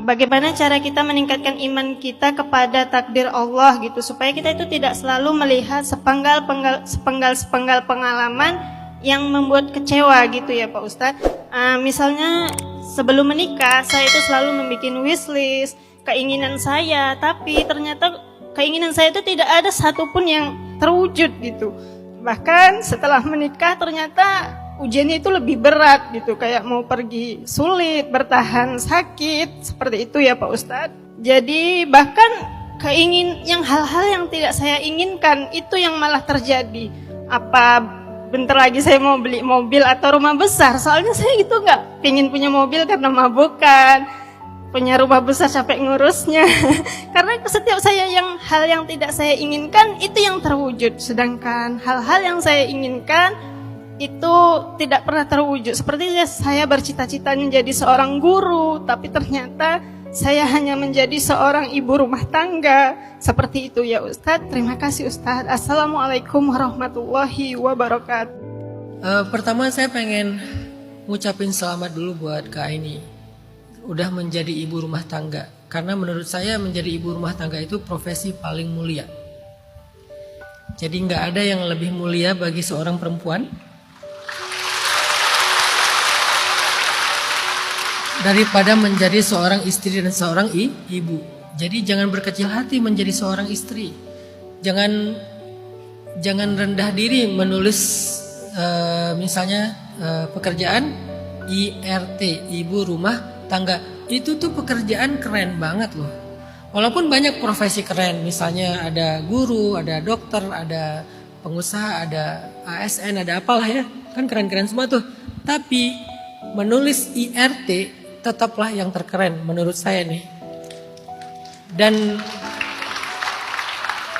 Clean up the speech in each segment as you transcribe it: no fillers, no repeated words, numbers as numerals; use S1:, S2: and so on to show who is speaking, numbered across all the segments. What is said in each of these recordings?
S1: bagaimana cara kita meningkatkan iman kita kepada takdir Allah gitu, supaya kita itu tidak selalu melihat sepenggal pengalaman yang membuat kecewa gitu ya Pak Ustadz. Misalnya sebelum menikah saya itu selalu membuat wishlist keinginan saya, tapi ternyata keinginan saya itu tidak ada satupun yang terwujud gitu. Bahkan setelah menikah ternyata ujiannya itu lebih berat gitu, kayak mau pergi sulit, bertahan sakit, seperti itu ya Pak Ustadz. Jadi bahkan hal-hal yang tidak saya inginkan itu yang malah terjadi. Apa bentar lagi saya mau beli mobil atau rumah besar, soalnya saya gitu nggak pingin punya mobil karena mabukan, punya rumah besar capek ngurusnya. Karena setiap hal yang tidak saya inginkan itu yang terwujud, sedangkan hal-hal yang saya inginkan itu tidak pernah terwujud. Seperti saya bercita-cita menjadi seorang guru, tapi ternyata saya hanya menjadi seorang ibu rumah tangga. Seperti itu ya Ustadz. Terima kasih Ustadz. Assalamualaikum warahmatullahi wabarakatuh.
S2: Pertama saya pengen ngucapin selamat dulu buat Kak Aini udah menjadi ibu rumah tangga. Karena menurut saya menjadi ibu rumah tangga itu profesi paling mulia. Jadi gak ada yang lebih mulia bagi seorang perempuan daripada menjadi seorang istri dan seorang ibu. Jadi jangan berkecil hati menjadi seorang istri. Jangan rendah diri menulis misalnya pekerjaan IRT, ibu rumah tangga. Itu tuh pekerjaan keren banget loh. Walaupun banyak profesi keren, misalnya ada guru, ada dokter, ada pengusaha, ada ASN, ada apalah ya. Kan keren-keren semua tuh. Tapi menulis IRT tetaplah yang terkeren menurut saya nih. Dan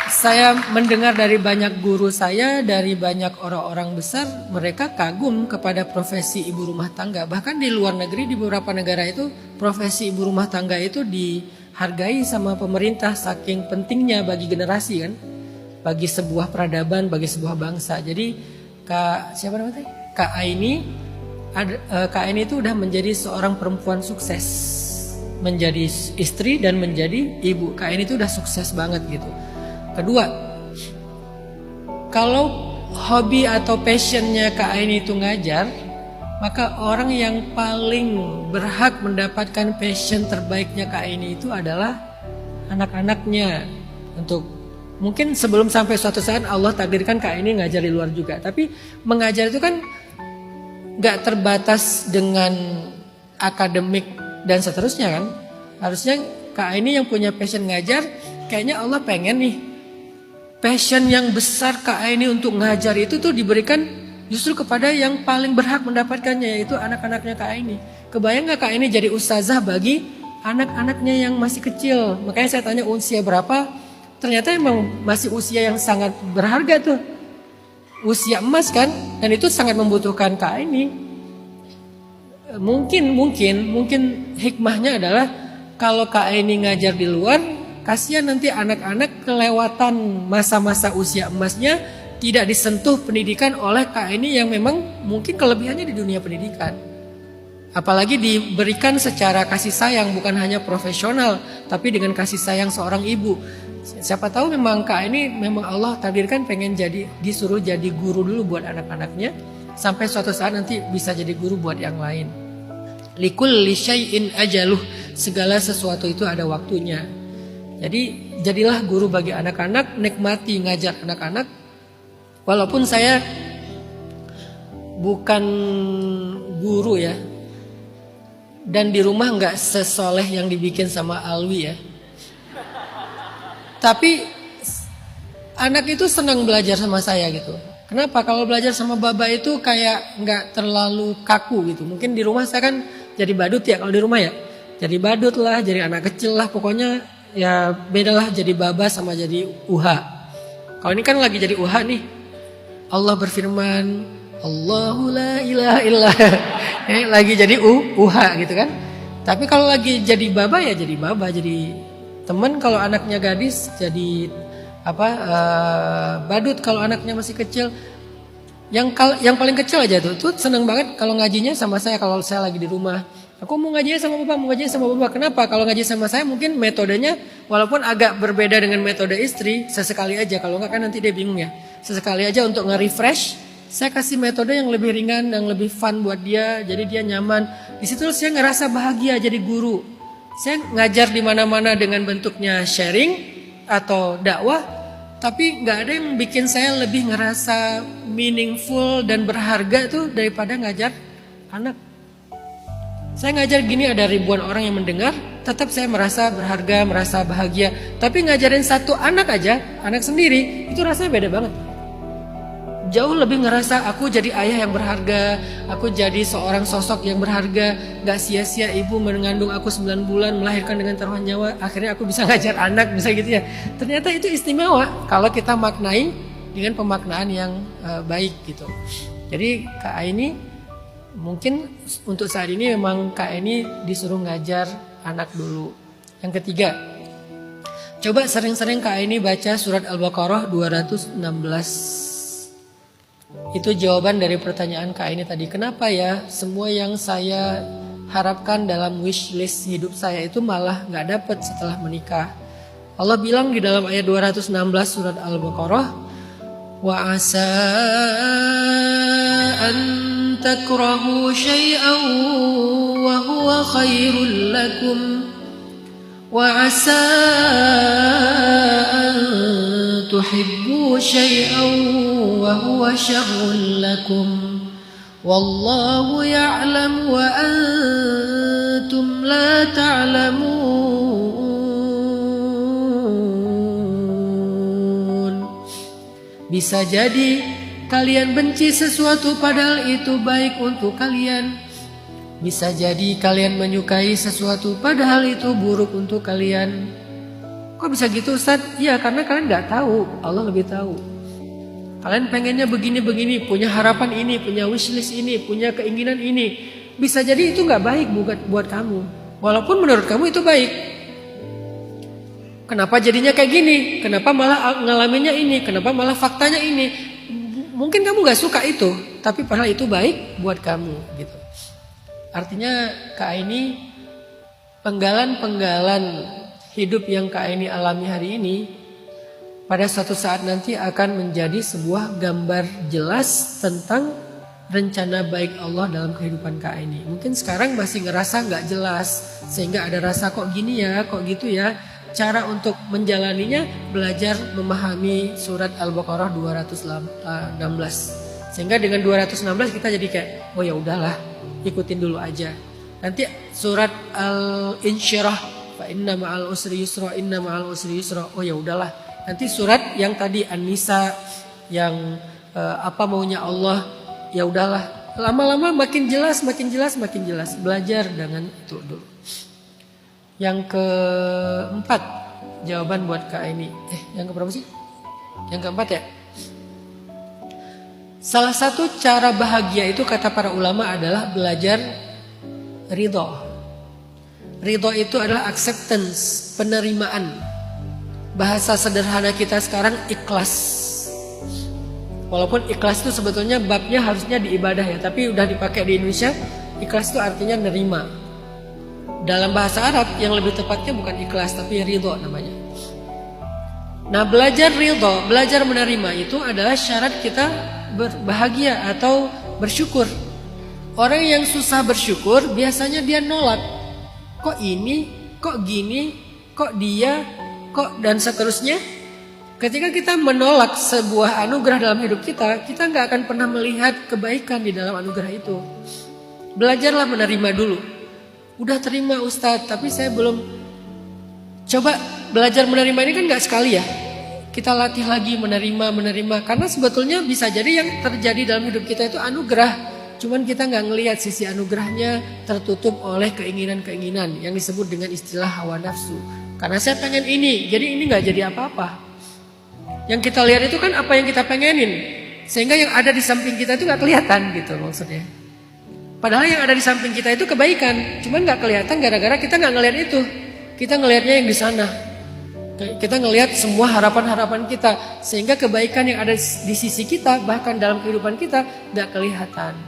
S2: saya mendengar dari banyak guru saya, dari banyak orang-orang besar, mereka kagum kepada profesi ibu rumah tangga. Bahkan di luar negeri, di beberapa negara itu profesi ibu rumah tangga itu dihargai sama pemerintah, saking pentingnya bagi generasi kan, bagi sebuah peradaban, bagi sebuah bangsa. Jadi Kak Aini itu udah menjadi seorang perempuan sukses, menjadi istri dan menjadi ibu. Kak Aini itu udah sukses banget gitu. Kedua, kalau hobi atau passionnya Kak Aini itu ngajar, maka orang yang paling berhak mendapatkan passion terbaiknya Kak Aini itu adalah anak-anaknya. Untuk mungkin sebelum sampai suatu saat Allah takdirkan Kak Aini ngajar di luar juga, tapi mengajar itu kan gak terbatas dengan akademik dan seterusnya kan. Harusnya Kak Aini yang punya passion ngajar, kayaknya Allah pengen nih passion yang besar Kak Aini untuk ngajar itu tuh diberikan justru kepada yang paling berhak mendapatkannya, yaitu anak-anaknya Kak Aini. Kebayang gak Kak Aini jadi ustazah bagi anak-anaknya yang masih kecil? Makanya saya tanya usia berapa, ternyata emang masih usia yang sangat berharga tuh, usia emas kan, dan itu sangat membutuhkan Kak Aini. Mungkin hikmahnya adalah kalau Kak Aini ngajar di luar, kasihan nanti anak-anak kelewatan masa-masa usia emasnya, tidak disentuh pendidikan oleh Kak Aini yang memang mungkin kelebihannya di dunia pendidikan. Apalagi diberikan secara kasih sayang, bukan hanya profesional, tapi dengan kasih sayang seorang ibu. Siapa tahu memang Kak Aini memang Allah takdirkan pengen disuruh jadi guru dulu buat anak-anaknya, sampai suatu saat nanti bisa jadi guru buat yang lain. Likulli syai'in ajaluh, segala sesuatu itu ada waktunya. Jadi jadilah guru bagi anak-anak, nikmati ngajar anak-anak. Walaupun saya bukan guru ya, dan di rumah nggak sesoleh yang dibikin sama Alwi ya, tapi anak itu senang belajar sama saya gitu. Kenapa? Kalau belajar sama baba itu kayak nggak terlalu kaku gitu. Mungkin di rumah saya kan jadi badut ya, kalau di rumah ya jadi badut lah, jadi anak kecil lah, pokoknya ya bedalah jadi baba sama jadi uha. Kalau ini kan lagi jadi uha nih, Allah berfirman, Allahu la ilaha illallah. Lagi jadi uha gitu kan. Tapi kalau lagi jadi baba ya jadi baba, jadi teman. Kalau anaknya gadis jadi badut. Kalau anaknya masih kecil, yang paling kecil aja tuh seneng banget kalau ngajinya sama saya. Kalau saya lagi di rumah, Aku mau ngaji sama bapak, mau ngaji sama bapak. Kenapa? Kalau ngaji sama saya mungkin metodenya walaupun agak berbeda dengan metode istri, sesekali aja. Kalau enggak kan nanti dia bingung ya. Sesekali aja untuk nge-refresh, saya kasih metode yang lebih ringan, yang lebih fun buat dia. Jadi dia nyaman. Di situ saya ngerasa bahagia jadi guru. Saya ngajar di mana-mana dengan bentuknya sharing atau dakwah. Tapi nggak ada yang bikin saya lebih ngerasa meaningful dan berharga tuh daripada ngajar anak. Saya ngajar gini ada ribuan orang yang mendengar, tetap saya merasa berharga, merasa bahagia. Tapi ngajarin satu anak aja, anak sendiri, itu rasanya beda banget. Jauh lebih ngerasa aku jadi ayah yang berharga, aku jadi seorang sosok yang berharga. Gak sia-sia ibu mengandung aku 9 bulan, melahirkan dengan taruhan nyawa. Akhirnya aku bisa ngajar anak, bisa gitu ya. Ternyata itu istimewa kalau kita maknai dengan pemaknaan yang baik gitu. Jadi Kak Aini mungkin untuk saat ini memang Kak Eni disuruh ngajar anak dulu. Yang ketiga, coba sering-sering Kak Eni baca surat Al-Baqarah 216. Itu jawaban dari pertanyaan Kak Eni tadi. Kenapa ya semua yang saya harapkan dalam wishlist hidup saya itu malah gak dapet setelah menikah. Allah bilang di dalam ayat 216 surat Al-Baqarah, wa asa an takrahu syai'an wa huwa khairul lakum wa asa an tuhibbu syai'an wa huwa syarrul lakum wallahu ya'lam wa antum la ta'lamun. Bisa jadi kalian benci sesuatu padahal itu baik untuk kalian. Bisa jadi kalian menyukai sesuatu padahal itu buruk untuk kalian. Kok bisa gitu Ustaz? Ya karena kalian gak tahu, Allah lebih tahu. Kalian pengennya begini-begini, punya harapan ini, punya wishlist ini, punya keinginan ini. Bisa jadi itu gak baik buat kamu. Walaupun menurut kamu itu baik. Kenapa jadinya kayak gini? Kenapa malah ngalaminnya ini? Kenapa malah faktanya ini? Mungkin kamu gak suka itu, tapi padahal itu baik buat kamu gitu. Artinya Kak Aini, penggalan-penggalan hidup yang Kak Aini alami hari ini pada suatu saat nanti akan menjadi sebuah gambar jelas tentang rencana baik Allah dalam kehidupan Kak Aini. Mungkin sekarang masih ngerasa gak jelas, sehingga ada rasa kok gini ya, kok gitu ya. Cara untuk menjalaninya belajar memahami surat Al-Baqarah 216. Sehingga dengan 216 kita jadi kayak oh ya udahlah, ikutin dulu aja. Nanti surat Al-Insyirah fa inna ma'al usri yusra, inna ma'al usri yusra. Oh ya udahlah. Nanti surat yang tadi An-Nisa yang apa maunya Allah, ya udahlah. Lama-lama makin jelas, makin jelas, makin jelas. Belajar dengan itu dulu. Yang keempat, jawaban buat Kak Aini. Yang keberapa sih? Yang keempat ya. Salah satu cara bahagia itu kata para ulama adalah belajar ridho. Ridho itu adalah acceptance, penerimaan. Bahasa sederhana kita sekarang ikhlas. Walaupun ikhlas itu sebetulnya babnya harusnya di ibadah ya, tapi udah dipakai di Indonesia. Ikhlas itu artinya nerima. Dalam bahasa Arab yang lebih tepatnya bukan ikhlas tapi ridho namanya. Nah belajar ridho, belajar menerima itu adalah syarat kita berbahagia atau bersyukur. Orang yang susah bersyukur biasanya dia nolak. Kok ini, kok gini, kok dia, kok dan seterusnya. Ketika kita menolak sebuah anugerah dalam hidup kita, kita gak akan pernah melihat kebaikan di dalam anugerah itu. Belajarlah menerima dulu. Udah terima Ustadz, tapi saya belum. Coba belajar menerima ini kan gak sekali ya. Kita latih lagi menerima. Karena sebetulnya bisa jadi yang terjadi dalam hidup kita itu anugerah. Cuman kita gak ngelihat sisi anugerahnya tertutup oleh keinginan-keinginan yang disebut dengan istilah hawa nafsu. Karena saya pengen ini, jadi ini gak jadi apa-apa. Yang kita lihat itu kan apa yang kita pengenin. Sehingga yang ada di samping kita itu gak kelihatan gitu maksudnya. Padahal yang ada di samping kita itu kebaikan, cuman nggak kelihatan gara-gara kita nggak ngelihat itu. Kita ngelihatnya yang di sana. Kita ngelihat semua harapan-harapan kita, sehingga kebaikan yang ada di sisi kita, bahkan dalam kehidupan kita, nggak kelihatan.